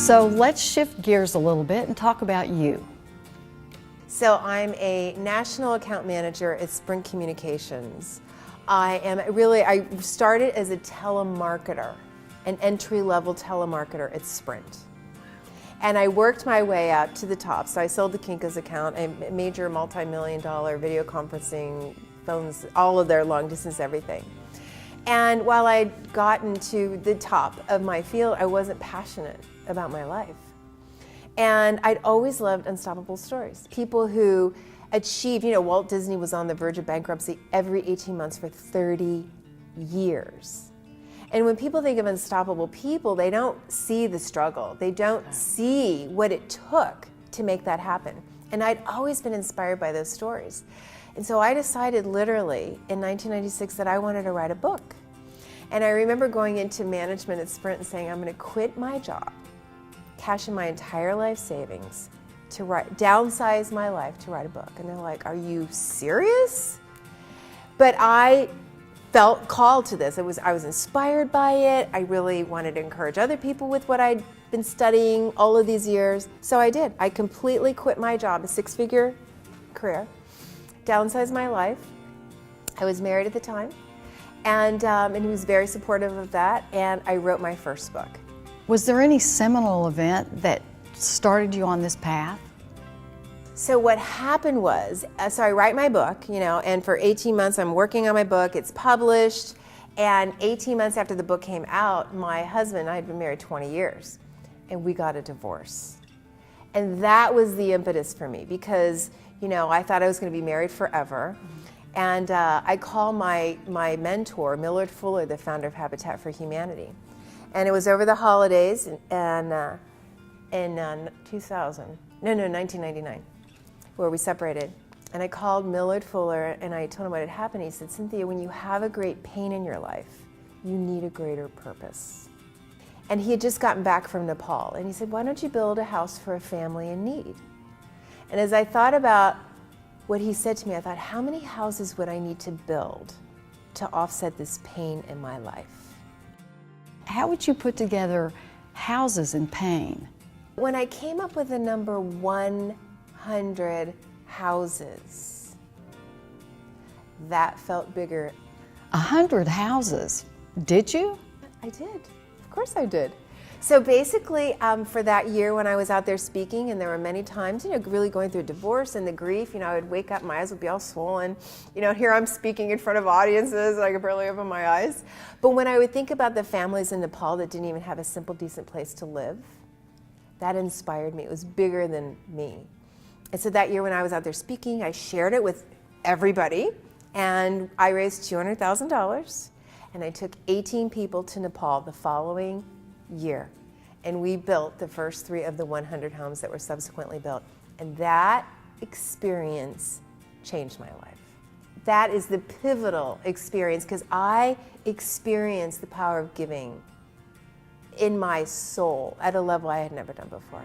So let's shift gears a little bit and talk about you. So I'm a national account manager at Sprint Communications. I started as a telemarketer, an entry-level telemarketer at Sprint. And I worked my way up to the top. So I sold the Kinko's account, a major multi-million-dollar video conferencing phones, all of their long distance everything. And while I'd gotten to the top of my field, I wasn't passionate about my life. And I'd always loved unstoppable stories. People who achieved, Walt Disney was on the verge of bankruptcy every 18 months for 30 years. And when people think of unstoppable people, they don't see the struggle. They don't see what it took to make that happen. And I'd always been inspired by those stories. And so I decided literally in 1996 that I wanted to write a book. And I remember going into management at Sprint and saying, I'm going to quit my job, cash in my entire life savings, to downsize my life to write a book. And they're like, are you serious? But I felt called to this. I was inspired by it. I really wanted to encourage other people with what I'd been studying all of these years. So I did. I completely quit my job, a six-figure career, downsized my life. I was married at the time, and he was very supportive of that, and I wrote my first book. Was there any seminal event that started you on this path? So what happened was, so I write my book, and for 18 months I'm working on my book, it's published, and 18 months after the book came out, my husband, I had been married 20 years, and we got a divorce. And that was the impetus for me, because, I thought I was going to be married forever. And I called my mentor, Millard Fuller, the founder of Habitat for Humanity. And it was over the holidays in 1999, where we separated. And I called Millard Fuller and I told him what had happened. He said, Cynthia, when you have a great pain in your life, you need a greater purpose. And he had just gotten back from Nepal. And he said, why don't you build a house for a family in need? And as I thought about what he said to me, I thought, how many houses would I need to build to offset this pain in my life? How would you put together houses in pain? When I came up with the number 100 houses, that felt bigger. 100 houses? Did you? I did. Of course I did. So basically, for that year when I was out there speaking, and there were many times, really going through divorce and the grief, I would wake up, my eyes would be all swollen. Here I'm speaking in front of audiences, and I could barely open my eyes. But when I would think about the families in Nepal that didn't even have a simple, decent place to live, that inspired me. It was bigger than me. And so that year when I was out there speaking, I shared it with everybody, and I raised $200,000, and I took 18 people to Nepal the following year, and we built the first 3 of the 100 homes that were subsequently built. And that experience changed my life. That is the pivotal experience, because I experienced the power of giving in my soul at a level I had never done before.